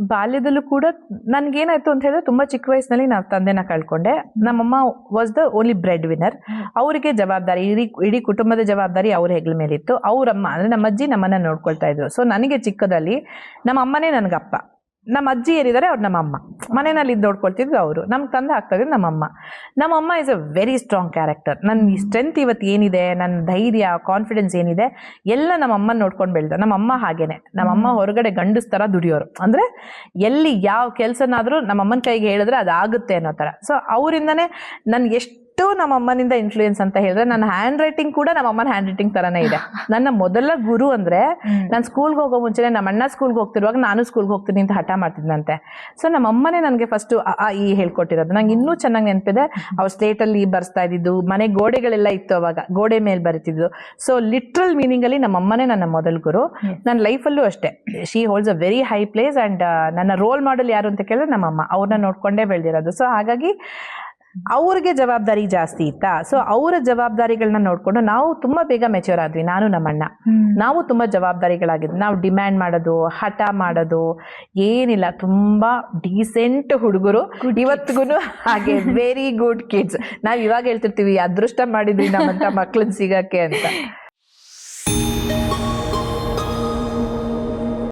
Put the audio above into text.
ಬಾಲ್ಯದಲ್ಲೂ ಕೂಡ ನನ್ಗೇನಾಯ್ತು ಅಂತ ಹೇಳಿದ್ರೆ ತುಂಬಾ ಚಿಕ್ಕ ವಯಸ್ಸಿನಲ್ಲಿ ನಾವು ತಂದೆನ ಕಳ್ಕೊಂಡೆ. ನಮ್ಮಮ್ಮ was the only bread winner. ಅವರಿಗೆ ಜವಾಬ್ದಾರಿ, ಇಡೀ ಕುಟುಂಬದ ಜವಾಬ್ದಾರಿ ಅವ್ರ ಹೆಗಲ ಮೇಲೆ ಇತ್ತು. ಅವರಮ್ಮ ಅಂದ್ರೆ ನಮ್ಮ ಅಜ್ಜಿ ನಮ್ಮನ್ನ ನೋಡ್ಕೊಳ್ತಾ ಇದ್ರು. ಸೊ ನನಗೆ ಚಿಕ್ಕದಲ್ಲಿ ನಮ್ಮ ಅಮ್ಮನೇ ನನ್ಗಪ್ಪ, ನಮ್ಮ ಅಜ್ಜಿ ಏನಿದ್ದಾರೆ ಅವ್ರು ನಮ್ಮ ಅಮ್ಮ, ಮನೆಯಲ್ಲಿ ಇದ್ದು ನೋಡ್ಕೊಳ್ತಿದ್ರು ಅವರು, ನಮ್ಗೆ ತಂದೆ ಆಗ್ತಾ ಇದ್ರು ನಮ್ಮಮ್ಮ. ನಮ್ಮಮ್ಮ is a very strong character. ನನ್ನ ಸ್ಟ್ರೆಂತ್ ಇವತ್ತು ಏನಿದೆ, ನನ್ನ ಧೈರ್ಯ, ಕಾನ್ಫಿಡೆನ್ಸ್ ಏನಿದೆ ಎಲ್ಲ ನಮ್ಮಮ್ಮ ನೋಡ್ಕೊಂಡು ಬೆಳೆದ. ನಮ್ಮಮ್ಮ ಹಾಗೇನೆ, ನಮ್ಮಮ್ಮ ಹೊರಗಡೆ ಗಂಡಸ್ತರ ದುಡಿಯೋರು, ಅಂದ್ರೆ ಎಲ್ಲಿ ಯಾವ ಕೆಲಸನಾದ್ರೂ ನಮ್ಮಮ್ಮನ ಕೈಗೆ ಹೇಳಿದ್ರೆ ಅದಾಗುತ್ತೆ ಅನ್ನೋ ತರ. ಸೊ ಅವರಿಂದನೇ ನನ್ಗೆ ಎಷ್ಟು ನಮ್ಮಮ್ಮನಿಂದ ಇನ್ಫ್ಲೂಯೆನ್ಸ್ ಅಂತ ಹೇಳಿದ್ರೆ, ನನ್ನ ಹ್ಯಾಂಡ್ ರೈಟಿಂಗ್ ಕೂಡ ನಮ್ಮಮ್ಮನ ಹ್ಯಾಂಡ್ ರೈಟಿಂಗ್ ತರನೇ ಇದೆ. ನನ್ನ ಮೊದಲ ಗುರು ಅಂದ್ರೆ ನಾನು ಸ್ಕೂಲ್ಗೆ ಹೋಗೋ ಮುಂಚೆನೆ ನಮ್ಮ ಅಣ್ಣ ಸ್ಕೂಲ್ಗೆ ಹೋಗ್ತಿರುವಾಗ ನಾನು ಸ್ಕೂಲ್ಗೆ ಹೋಗ್ತೀನಿ ಅಂತ ಹಠ ಮಾಡ್ತಿದ್ನಂತೆ. ಸೊ ನಮ್ಮಮ್ಮನೇ ನನಗೆ ಫಸ್ಟ್ ಈ ಹೇಳ್ಕೊಟ್ಟಿರೋದು. ನಂಗೆ ಇನ್ನೂ ಚೆನ್ನಾಗಿ ನೆನಪಿದೆ. ಅವ್ರು ಸ್ಲೇಟ್ ಅಲ್ಲಿ ಬರ್ಸ್ತಾ ಇದ್ದಿದ್ದು, ಮನೆ ಗೋಡೆಗಳೆಲ್ಲ ಇತ್ತು ಅವಾಗ, ಗೋಡೆ ಮೇಲೆ ಬರೀತಿದ್ದು. ಸೊ ಲಿಟ್ರಲ್ ಮೀನಿಂಗ್ ಅಲ್ಲಿ ನಮ್ಮಮ್ಮನೇ ನನ್ನ ಮೊದಲ ಗುರು. ನನ್ನ ಲೈಫಲ್ಲೂ ಅಷ್ಟೇ, she holds a very high place. And ನನ್ನ ರೋಲ್ ಮಾಡೆಲ್ ಯಾರು ಅಂತ ಕೇಳಿದ್ರೆ ನಮ್ಮಮ್ಮ, ಅವ್ರನ್ನ ನೋಡ್ಕೊಂಡೇ ಬೆಳೆದಿರೋದು. ಸೊ ಹಾಗಾಗಿ ಅವ್ರಿಗೆ ಜವಾಬ್ದಾರಿ ಜಾಸ್ತಿ ಇತ್ತಾ. ಸೊ ಅವರ ಜವಾಬ್ದಾರಿಗಳನ್ನ ನೋಡ್ಕೊಂಡು ನಾವು ತುಂಬಾ ಬೇಗ ಮೆಚ್ಯೂರ್ ಆದ್ವಿ. ನಾನು ನಮ್ಮಣ್ಣ ನಾವು ತುಂಬಾ ಜವಾಬ್ದಾರಿಗಳಾಗಿದ್ವಿ. ನಾವು ಡಿಮ್ಯಾಂಡ್ ಮಾಡೋದು, ಹಠ ಮಾಡೋದು ಏನಿಲ್ಲ, ತುಂಬಾ ಡೀಸೆಂಟ್ ಹುಡುಗರು ಇವತ್ತಿಗೂ. ಹಾಗೆ ವೆರಿ ಗುಡ್ ಕಿಡ್ಸ್. ನಾವ್ ಇವಾಗ ಹೇಳ್ತಿರ್ತೀವಿ ಅದೃಷ್ಟ ಮಾಡಿದ್ವಿ ನಮ್ಮಂತ ಮಕ್ಳನ್ನ ಸಿಗಕ್ಕೆ ಅಂತ.